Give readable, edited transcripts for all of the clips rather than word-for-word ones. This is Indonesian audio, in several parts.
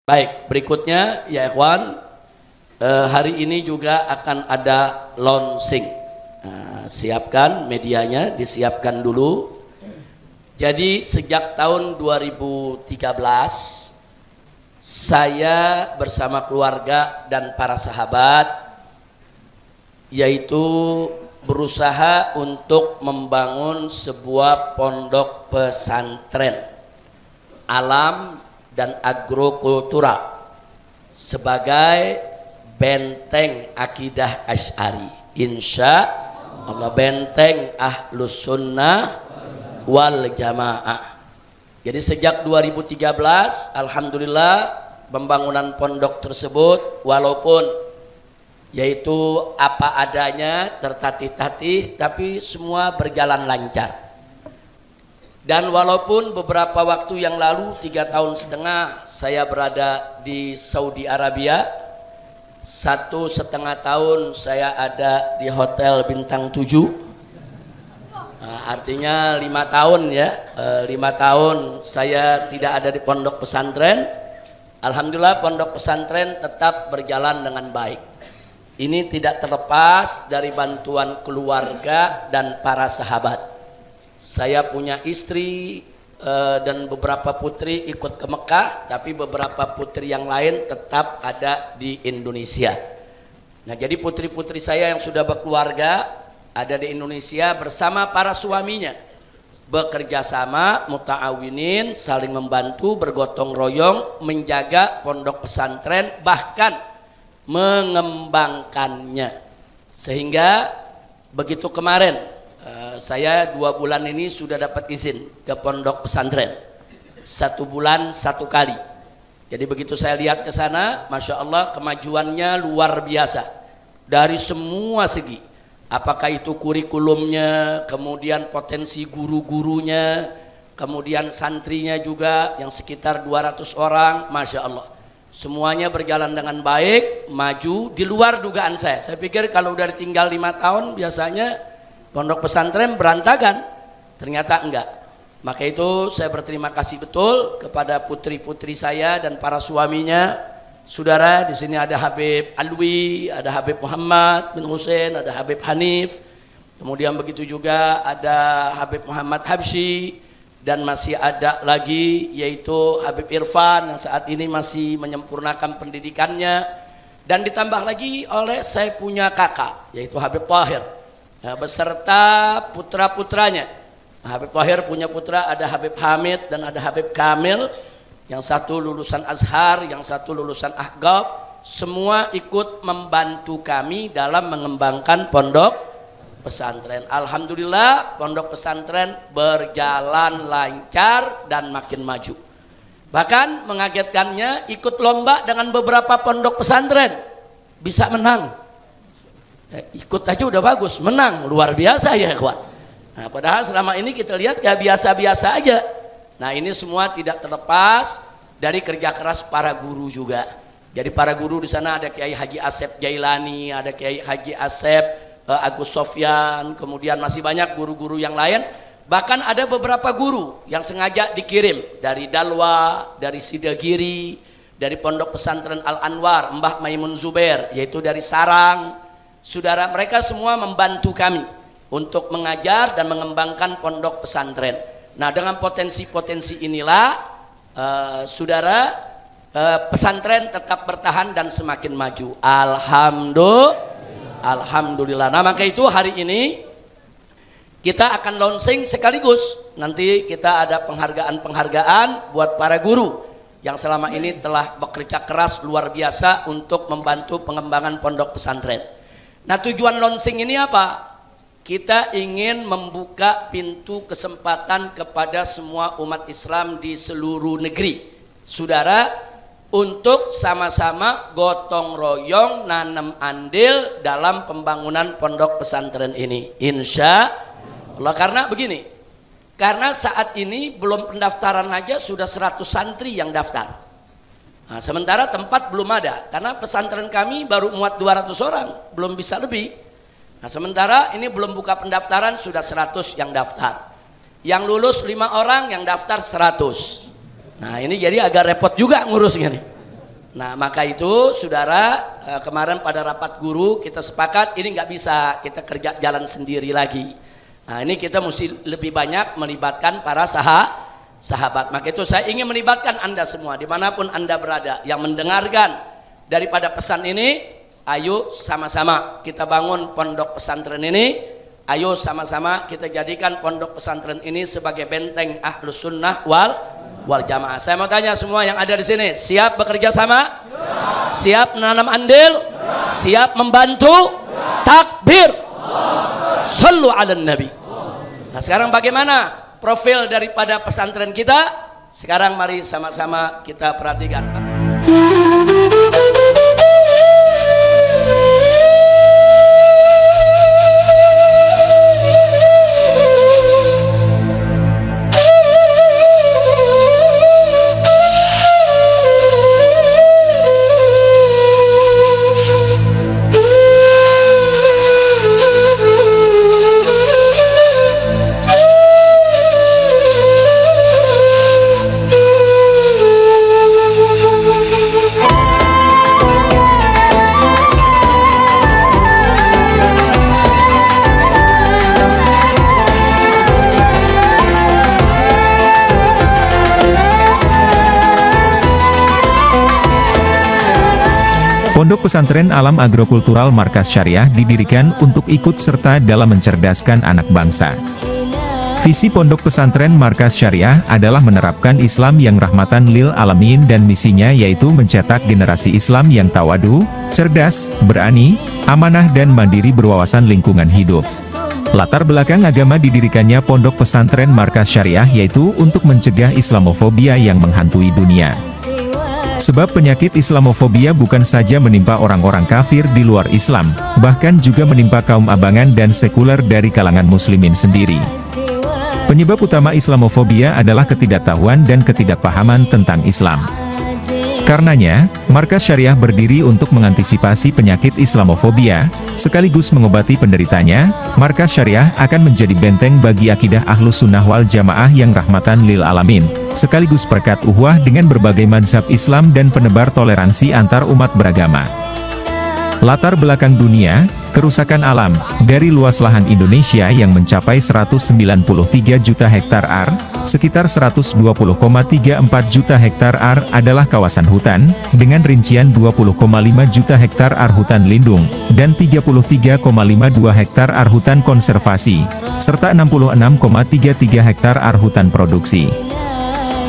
Baik, berikutnya ya ikhwan, hari ini juga akan ada launching. Siapkan medianya, disiapkan dulu. Jadi sejak tahun 2013 saya bersama keluarga dan para sahabat yaitu berusaha untuk membangun sebuah pondok pesantren alam dan agrokultural sebagai benteng akidah Asy'ari, insya Allah, benteng ahlus sunnah wal jamaah. Jadi sejak 2013 alhamdulillah pembangunan pondok tersebut walaupun yaitu apa adanya, tertatih-tatih, tapi semua berjalan lancar. Dan walaupun beberapa waktu yang lalu 3,5 tahun saya berada di Saudi Arabia, 1,5 tahun saya ada di hotel bintang 7, artinya 5 tahun ya, 5 tahun saya tidak ada di pondok pesantren. Alhamdulillah pondok pesantren tetap berjalan dengan baik. Ini tidak terlepas dari bantuan keluarga dan para sahabat. Saya punya istri dan beberapa putri ikut ke Mekah, tapi beberapa putri yang lain tetap ada di Indonesia. Nah, jadi putri-putri saya yang sudah berkeluarga ada di Indonesia bersama para suaminya, bekerja sama, muta'awinin, saling membantu, bergotong royong menjaga pondok pesantren, bahkan mengembangkannya. Sehingga begitu kemarin saya 2 bulan ini sudah dapat izin ke pondok pesantren, 1 bulan 1 kali. Jadi begitu saya lihat ke sana, masya Allah kemajuannya luar biasa dari semua segi. Apakah itu kurikulumnya, kemudian potensi guru-gurunya, kemudian santrinya juga yang sekitar 200 orang, masya Allah. Semuanya berjalan dengan baik, maju di luar dugaan saya. Saya pikir kalau udah tinggal 5 tahun biasanya pondok pesantren berantakan, ternyata enggak. Maka itu saya berterima kasih betul kepada putri-putri saya dan para suaminya. Saudara, di sini ada Habib Alwi, ada Habib Muhammad bin Hussein, ada Habib Hanif. Kemudian begitu juga ada Habib Muhammad Habsyi dan masih ada lagi yaitu Habib Irfan yang saat ini masih menyempurnakan pendidikannya, dan ditambah lagi oleh saya punya kakak yaitu Habib Tahir beserta putra-putranya. Habib Tahir punya putra, ada Habib Hamid dan ada Habib Kamil, yang satu lulusan Azhar, yang satu lulusan Ahqaf. Semua ikut membantu kami dalam mengembangkan pondok pesantren. Alhamdulillah pondok pesantren berjalan lancar dan makin maju. Bahkan mengagetkannya ikut lomba dengan beberapa pondok pesantren, bisa menang. Ikut aja udah bagus, menang, luar biasa ya kawan. Nah, padahal selama ini kita lihat kayak biasa-biasa aja. Nah, ini semua tidak terlepas dari kerja keras para guru juga. Jadi para guru di sana ada Kiai Haji Asep Jailani, ada Kiai Haji Asep Agus Sofyan, kemudian masih banyak guru-guru yang lain. Bahkan ada beberapa guru yang sengaja dikirim dari Dalwa, dari Sidagiri, dari Pondok Pesantren Al Anwar, Mbah Maimun Zubair, yaitu dari Sarang. Saudara, mereka semua membantu kami untuk mengajar dan mengembangkan pondok pesantren. Nah, dengan potensi-potensi inilah saudara, pesantren tetap bertahan dan semakin maju. Alhamdulillah. Nah, maka itu hari ini kita akan launching sekaligus nanti kita ada penghargaan buat para guru yang selama ini telah bekerja keras luar biasa untuk membantu pengembangan pondok pesantren. Nah, tujuan launching ini apa? Kita ingin membuka pintu kesempatan kepada semua umat Islam di seluruh negeri, saudara, untuk sama-sama gotong royong nanam andil dalam pembangunan pondok pesantren ini, insya Allah. Karena begini, karena saat ini belum pendaftaran aja sudah 100 santri yang daftar. Nah, sementara tempat belum ada karena pesantren kami baru muat 200 orang, belum bisa lebih. Nah, sementara ini belum buka pendaftaran sudah 100 yang daftar. Yang lulus 5 orang, yang daftar 100. Nah, ini jadi agak repot juga ngurusnya nih. Nah, maka itu saudara, kemarin pada rapat guru kita sepakat ini nggak bisa kita kerja jalan sendiri lagi. Nah, ini kita mesti lebih banyak melibatkan para sahabat. Maka itu saya ingin melibatkan Anda semua dimanapun Anda berada yang mendengarkan daripada pesan ini. Ayo sama-sama kita bangun pondok pesantren ini. Ayo sama-sama kita jadikan pondok pesantren ini sebagai benteng Ahlus Sunnah wal Jamaah. Saya mau tanya semua yang ada di sini, siap bekerja sama? Siap menanam andil? Siap membantu? Takbir! Sallu ala Nabi. Nah, sekarang bagaimana profil daripada pesantren kita? Sekarang mari sama-sama kita perhatikan. Pondok Pesantren Alam Agrokultural Markas Syariah didirikan untuk ikut serta dalam mencerdaskan anak bangsa. Visi Pondok Pesantren Markas Syariah adalah menerapkan Islam yang rahmatan lil alamin dan misinya yaitu mencetak generasi Islam yang tawadu, cerdas, berani, amanah dan mandiri berwawasan lingkungan hidup. Latar belakang agama didirikannya Pondok Pesantren Markas Syariah yaitu untuk mencegah Islamofobia yang menghantui dunia. Sebab penyakit Islamofobia bukan saja menimpa orang-orang kafir di luar Islam, bahkan juga menimpa kaum abangan dan sekuler dari kalangan muslimin sendiri. Penyebab utama Islamofobia adalah ketidaktahuan dan ketidakpahaman tentang Islam. Karenanya, Markas Syariah berdiri untuk mengantisipasi penyakit Islamofobia, sekaligus mengobati penderitanya. Markas Syariah akan menjadi benteng bagi akidah Ahlus Sunnah wal Jamaah yang rahmatan lil alamin, sekaligus perekat ukhuwah dengan berbagai mazhab Islam dan penebar toleransi antar umat beragama. Latar belakang dunia, kerusakan alam, dari luas lahan Indonesia yang mencapai 193 juta hektar ar, sekitar 120,34 juta hektar ar adalah kawasan hutan, dengan rincian 20,5 juta hektar ar hutan lindung, dan 33,52 hektar ar hutan konservasi, serta 66,33 hektar ar hutan produksi.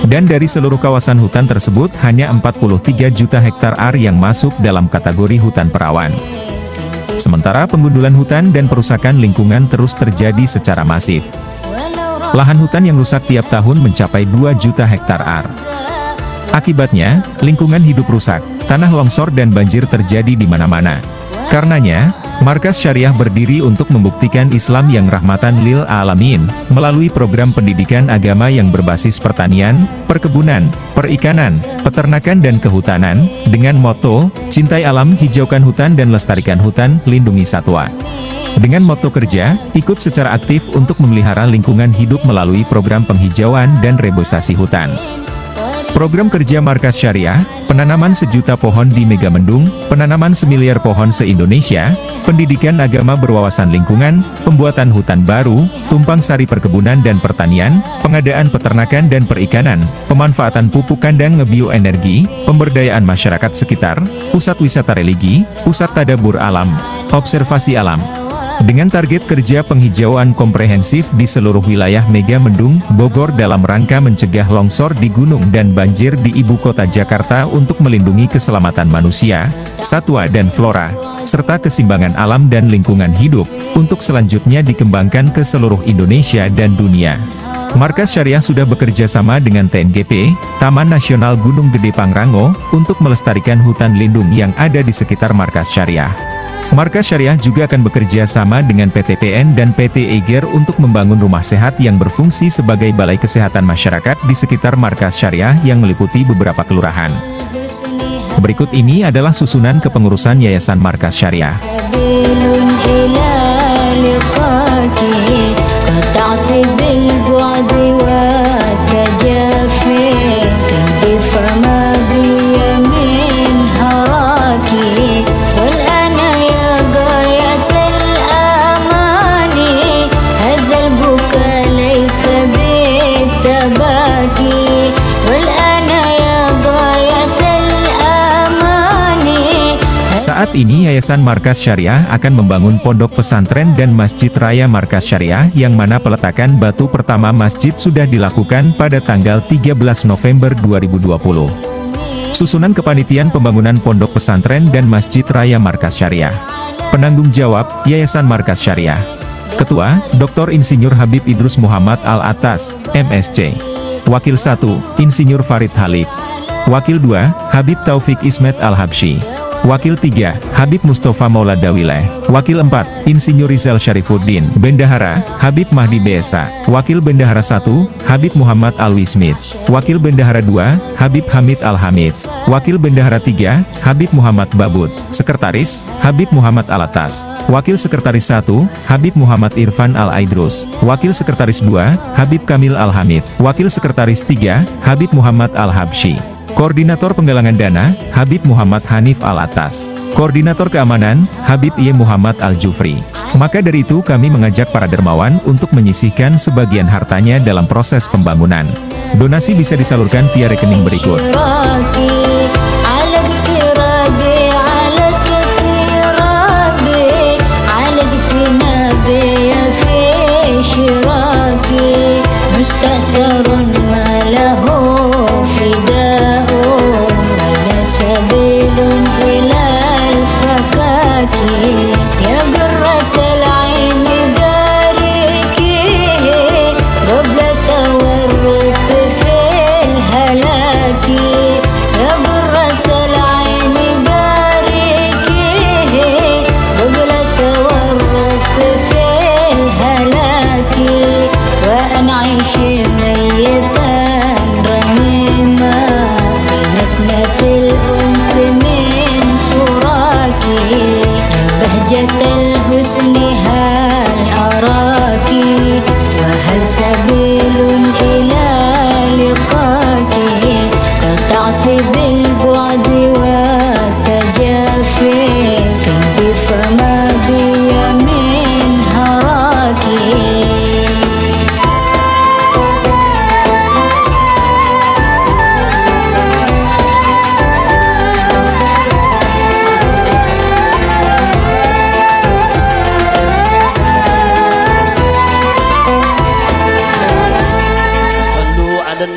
Dan dari seluruh kawasan hutan tersebut hanya 43 juta hektar ar yang masuk dalam kategori hutan perawan. Sementara penggundulan hutan dan perusakan lingkungan terus terjadi secara masif. Lahan hutan yang rusak tiap tahun mencapai 2 juta hektar ar. Akibatnya, lingkungan hidup rusak, tanah longsor dan banjir terjadi di mana-mana. Karenanya, Markas Syariah berdiri untuk membuktikan Islam yang rahmatan lil alamin, melalui program pendidikan agama yang berbasis pertanian, perkebunan, perikanan, peternakan dan kehutanan, dengan moto, cintai alam, hijaukan hutan dan lestarikan hutan, lindungi satwa. Dengan moto kerja, ikut secara aktif untuk memelihara lingkungan hidup melalui program penghijauan dan reboisasi hutan. Program kerja Markas Syariah, penanaman 1 juta pohon di Megamendung, penanaman 1 miliar pohon se-Indonesia, pendidikan agama berwawasan lingkungan, pembuatan hutan baru, tumpang sari perkebunan dan pertanian, pengadaan peternakan dan perikanan, pemanfaatan pupuk kandang ngebioenergi, pemberdayaan masyarakat sekitar, pusat wisata religi, pusat tadabur alam, observasi alam. Dengan target kerja penghijauan komprehensif di seluruh wilayah Megamendung, Bogor dalam rangka mencegah longsor di gunung dan banjir di ibu kota Jakarta untuk melindungi keselamatan manusia, satwa dan flora, serta keseimbangan alam dan lingkungan hidup, untuk selanjutnya dikembangkan ke seluruh Indonesia dan dunia. Markas Syariah sudah bekerja sama dengan TNGP, Taman Nasional Gunung Gede Pangrango, untuk melestarikan hutan lindung yang ada di sekitar Markas Syariah. Markas Syariah juga akan bekerja sama dengan PT PN dan PT Eiger untuk membangun rumah sehat yang berfungsi sebagai balai kesehatan masyarakat di sekitar Markas Syariah yang meliputi beberapa kelurahan. Berikut ini adalah susunan kepengurusan Yayasan Markas Syariah. Saat ini Yayasan Markas Syariah akan membangun pondok pesantren dan Masjid Raya Markas Syariah yang mana peletakan batu pertama masjid sudah dilakukan pada tanggal 13 November 2020. Susunan kepanitiaan pembangunan pondok pesantren dan Masjid Raya Markas Syariah. Penanggung jawab, Yayasan Markas Syariah. Ketua, Dr. Insinyur Habib Idrus Muhammad Al-Atas, MSc. Wakil 1, Insinyur Farid Halid. Wakil 2, Habib Taufik Ismet Al-Habsyi. Wakil 3, Habib Mustafa Maulad Dawileh. Wakil 4, Insinyur Rizal Syarifuddin. Bendahara, Habib Mahdi Besa. Wakil Bendahara 1, Habib Muhammad Alwi Smith. Wakil Bendahara 2, Habib Hamid Al-Hamid. Wakil Bendahara 3, Habib Muhammad Babud. Sekretaris, Habib Muhammad Alatas. Wakil Sekretaris 1, Habib Muhammad Irfan Al-Aidrus. Wakil Sekretaris 2, Habib Kamil Al-Hamid. Wakil Sekretaris 3, Habib Muhammad Al-Habsyi. Koordinator Penggalangan Dana, Habib Muhammad Hanif Al-Atas. Koordinator Keamanan, Habib I. Muhammad Al-Jufri. Maka dari itu kami mengajak para dermawan untuk menyisihkan sebagian hartanya dalam proses pembangunan. Donasi bisa disalurkan via rekening berikut.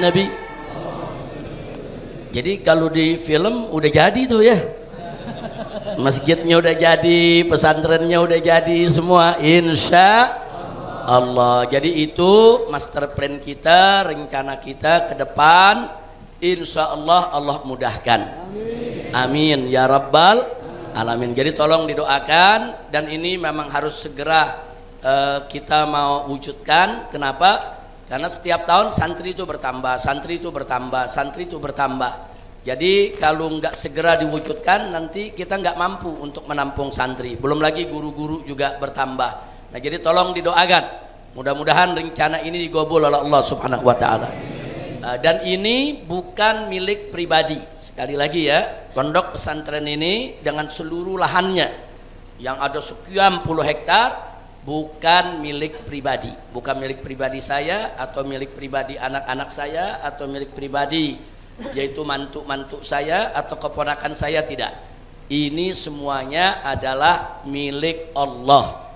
Nabi. Jadi kalau di film udah jadi tuh ya, masjidnya udah jadi, pesantrennya udah jadi semua, insya Allah. Jadi itu master plan kita, rencana kita ke depan, insya Allah Allah mudahkan. Amin ya rabbal alamin. Jadi tolong didoakan, dan ini memang harus segera kita mau wujudkan. Kenapa? Karena setiap tahun santri itu bertambah, santri itu bertambah, santri itu bertambah. Jadi kalau nggak segera diwujudkan, nanti kita nggak mampu untuk menampung santri. Belum lagi guru-guru juga bertambah. Nah, jadi tolong didoakan. Mudah-mudahan rencana ini digobol oleh Allah Subhanahu Wa Taala. Dan ini bukan milik pribadi. Sekali lagi ya, pondok pesantren ini dengan seluruh lahannya yang ada sekian puluh hektar. Bukan milik pribadi, bukan milik pribadi saya atau milik pribadi anak-anak saya atau milik pribadi yaitu mantu-mantu saya atau keponakan saya, tidak. Ini semuanya adalah milik Allah.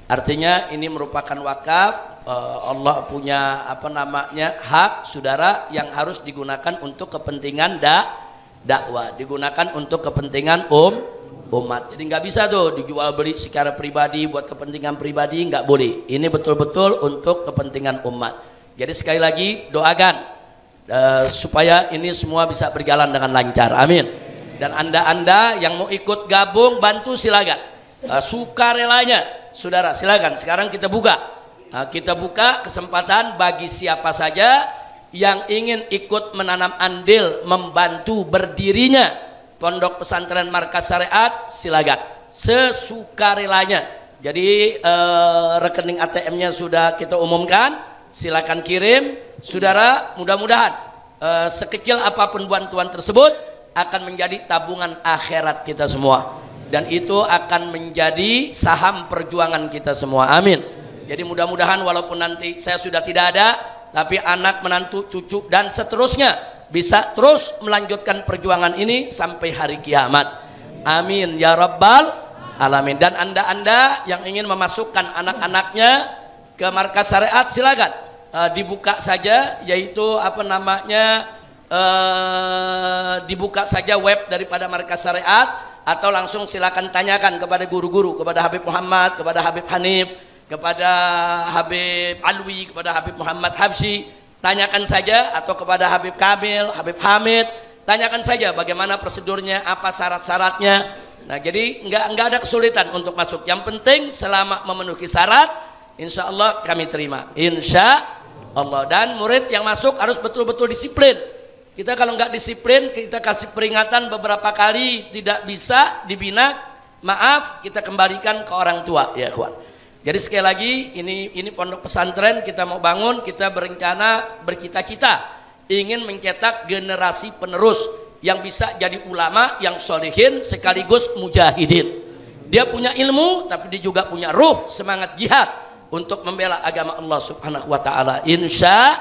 Artinya ini merupakan wakaf. Allah punya hak, saudara, yang harus digunakan untuk kepentingan dakwah, digunakan untuk kepentingan umat. Jadi nggak bisa tuh dijual beli secara pribadi buat kepentingan pribadi, nggak boleh. Ini betul-betul untuk kepentingan umat. Jadi sekali lagi doakan supaya ini semua bisa berjalan dengan lancar. Amin. Dan anda yang mau ikut gabung bantu silakan, sukarelanya saudara silakan. Sekarang kita buka kesempatan bagi siapa saja yang ingin ikut menanam andil membantu berdirinya Pondok Pesantren Markas Syariat, silakan sesukarelanya. Jadi rekening ATM-nya sudah kita umumkan, silakan kirim saudara. Mudah-mudahan sekecil apapun bantuan tersebut akan menjadi tabungan akhirat kita semua, dan itu akan menjadi saham perjuangan kita semua. Amin. Jadi mudah-mudahan walaupun nanti saya sudah tidak ada, tapi anak, menantu, cucu dan seterusnya bisa terus melanjutkan perjuangan ini sampai hari kiamat. Amin ya rabbal alamin. Dan anda-anda yang ingin memasukkan anak-anaknya ke markas syariat, silakan dibuka saja, yaitu apa namanya, dibuka saja web daripada markas syariat, atau langsung silakan tanyakan kepada guru-guru, kepada Habib Muhammad, kepada Habib Hanif, kepada Habib Alwi, kepada Habib Muhammad Habsyi, tanyakan saja, atau kepada Habib Kamil, Habib Hamid, tanyakan saja bagaimana prosedurnya, apa syarat-syaratnya. Nah, jadi nggak ada kesulitan untuk masuk. Yang penting selama memenuhi syarat, insya Allah kami terima, insya Allah. Dan murid yang masuk harus betul-betul disiplin. Kita kalau nggak disiplin, kita kasih peringatan beberapa kali tidak bisa dibina, maaf, kita kembalikan ke orang tua, ya kawan. Jadi sekali lagi, ini pondok pesantren kita mau bangun, kita berencana, bercita-cita ingin mencetak generasi penerus yang bisa jadi ulama yang solihin sekaligus mujahidin. Dia punya ilmu, tapi dia juga punya ruh, semangat jihad untuk membela agama Allah Subhanahu wa taala. Insya